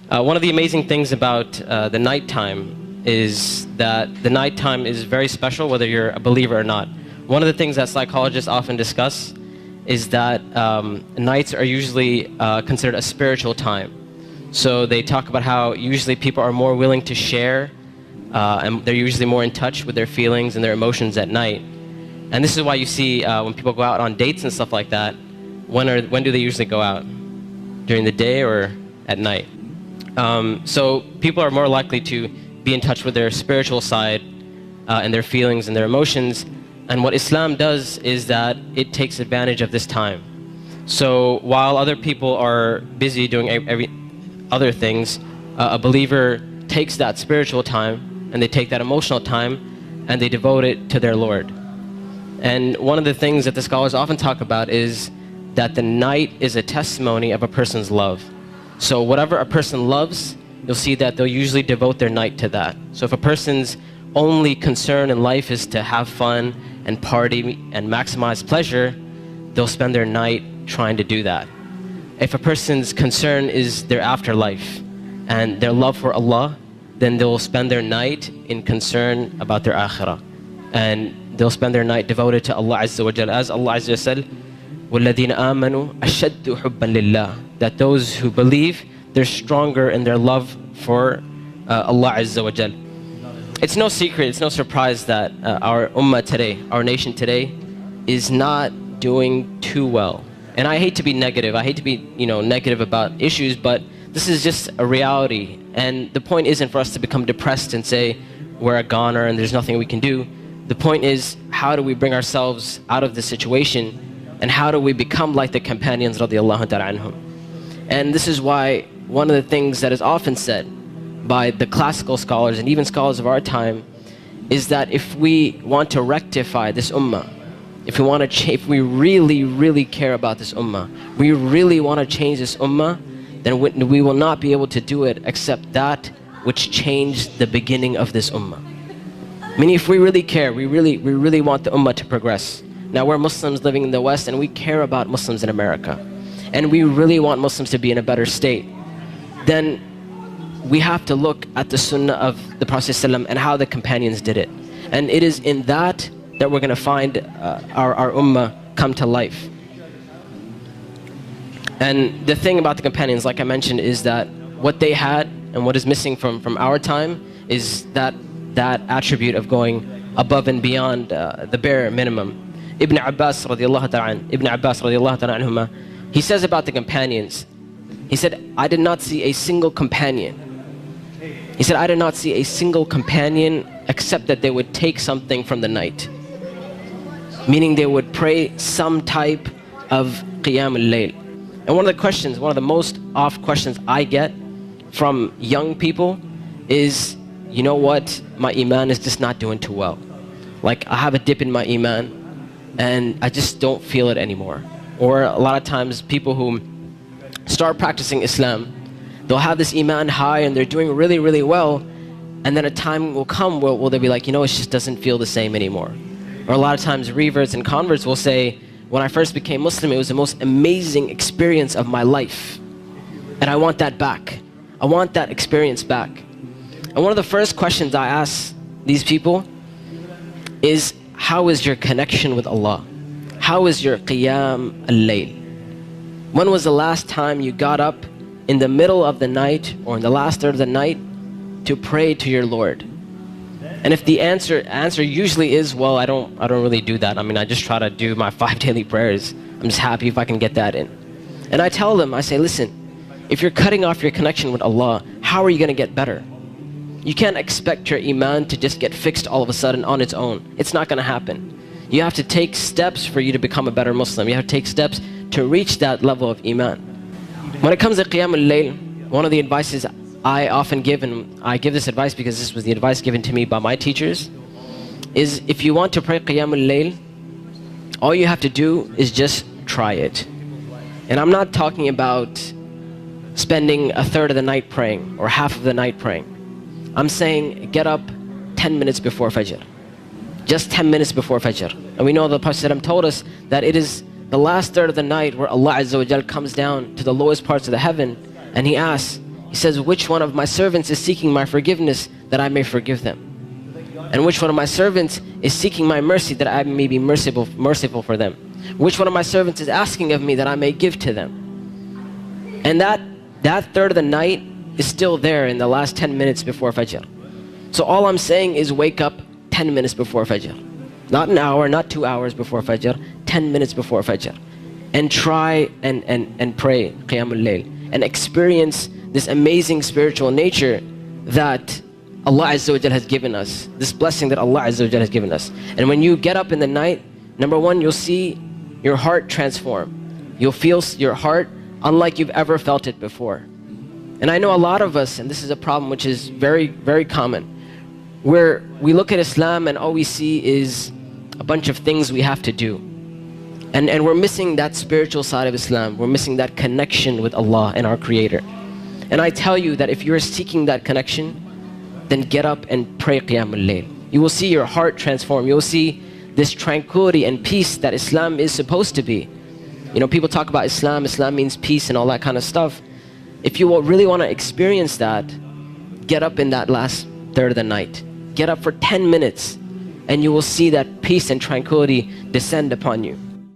One of the amazing things about the nighttime is that the nighttime is very special whether you're a believer or not. One of the things that psychologists often discuss is that nights are usually considered a spiritual time. So they talk about how usually people are more willing to share and they're usually more in touch with their feelings and their emotions at night. And this is why you see when people go out on dates and stuff like that, when do they usually go out? During the day or at night? So people are more likely to be in touch with their spiritual side and their feelings and their emotions. And what Islam does is that it takes advantage of this time. So while other people are busy doing other things, a believer takes that spiritual time and they take that emotional time and they devote it to their Lord. And one of the things that the scholars often talk about is that the night is a testimony of a person's love. So whatever a person loves, you'll see that they'll usually devote their night to that. So if a person's only concern in life is to have fun and party and maximize pleasure, they'll spend their night trying to do that. If a person's concern is their afterlife and their love for Allah, then they'll spend their night in concern about their akhirah. And they'll spend their night devoted to Allah Azza wa Jal. As Allah Azza wa Jal said, وَالَّذِينَ آمَنُوا أَشَدُّ حُبًّا لِلَّهِ. That those who believe, they're stronger in their love for Allah Azza wa Jal. It's no secret, it's no surprise that our ummah today, our nation today, is not doing too well. And I hate to be negative, I hate to be negative about issues, but this is just a reality. And the point isn't for us to become depressed and say we're a goner and there's nothing we can do. The point is, how do we bring ourselves out of this situation, and how do we become like the companions radiallahu ta'ala anhum? And this is why one of the things that is often said by the classical scholars and even scholars of our time is that if we want to rectify this ummah, if we really, really care about this ummah, we really want to change this ummah, then we will not be able to do it except that which changed the beginning of this ummah. Meaning, if we really care, we really want the ummah to progress. Now we're Muslims living in the West and we care about Muslims in America, and we really want Muslims to be in a better state, then we have to look at the sunnah of the Prophet ﷺ and how the companions did it. And it is in that we're going to find our ummah come to life. And the thing about the companions, like I mentioned, is that what they had and what is missing from our time is that attribute of going above and beyond the bare minimum. Ibn Abbas radiallahu ta'ala anhuma, he says about the companions, he said, I did not see a single companion. He said, I did not see a single companion except that they would take something from the night. Meaning they would pray some type of qiyam al-layl. And one of the most oft questions I get from young people is, you know what, my iman is just not doing too well. Like, I have a dip in my iman and I just don't feel it anymore. Or a lot of times people who start practicing Islam, they'll have this iman high and they're doing really, really well, and then a time will come where they'll be like, it just doesn't feel the same anymore. Or a lot of times reverts and converts will say, when I first became Muslim, it was the most amazing experience of my life, and I want that back. I want that experience back. And one of the first questions I ask these people is, how is your connection with Allah? How is your qiyam al-layl? When was the last time you got up in the middle of the night or in the last third of the night to pray to your Lord? And if the answer usually is, well, I don't really do that. I mean, I just try to do my 5 daily prayers. I'm just happy if I can get that in. And I tell them, I say, listen, if you're cutting off your connection with Allah, how are you going to get better? You can't expect your iman to just get fixed all of a sudden on its own. It's not going to happen. You have to take steps for you to become a better Muslim. You have to take steps to reach that level of iman. When it comes to qiyam al-layl, one of the advices I often give, and I give this advice because this was the advice given to me by my teachers, is if you want to pray qiyam al-layl, all you have to do is just try it. And I'm not talking about spending a third of the night praying or half of the night praying. I'm saying get up 10 minutes before Fajr. Just 10 minutes before Fajr. And we know the Prophet ﷺ told us that it is the last third of the night where Allah Azza wa Jal comes down to the lowest parts of the heaven and He asks, He He says, which one of my servants is seeking my forgiveness that I may forgive them? And which one of my servants is seeking my mercy that I may be merciful for them? Which one of my servants is asking of me that I may give to them? And that third of the night is still there in the last 10 minutes before Fajr. So all I'm saying is wake up 10 minutes before Fajr. Not an hour, not 2 hours before Fajr, 10 minutes before Fajr. And try and pray Qiyamul Layl and experience this amazing spiritual nature that Allah Azza wa Jal has given us, this blessing that Allah Azza wa Jal has given us. And when you get up in the night, number one, you'll see your heart transform. You'll feel your heart unlike you've ever felt it before. And I know a lot of us, and this is a problem which is very, very common, where we look at Islam and all we see is a bunch of things we have to do. And we're missing that spiritual side of Islam. We're missing that connection with Allah and our Creator. And I tell you that if you're seeking that connection, then get up and pray Qiyamul Layl. You will see your heart transform. You will see this tranquility and peace that Islam is supposed to be. You know, people talk about Islam. Islam means peace and all that kind of stuff. If you really want to experience that, get up in that last third of the night. Get up for 10 minutes and you will see that peace and tranquility descend upon you.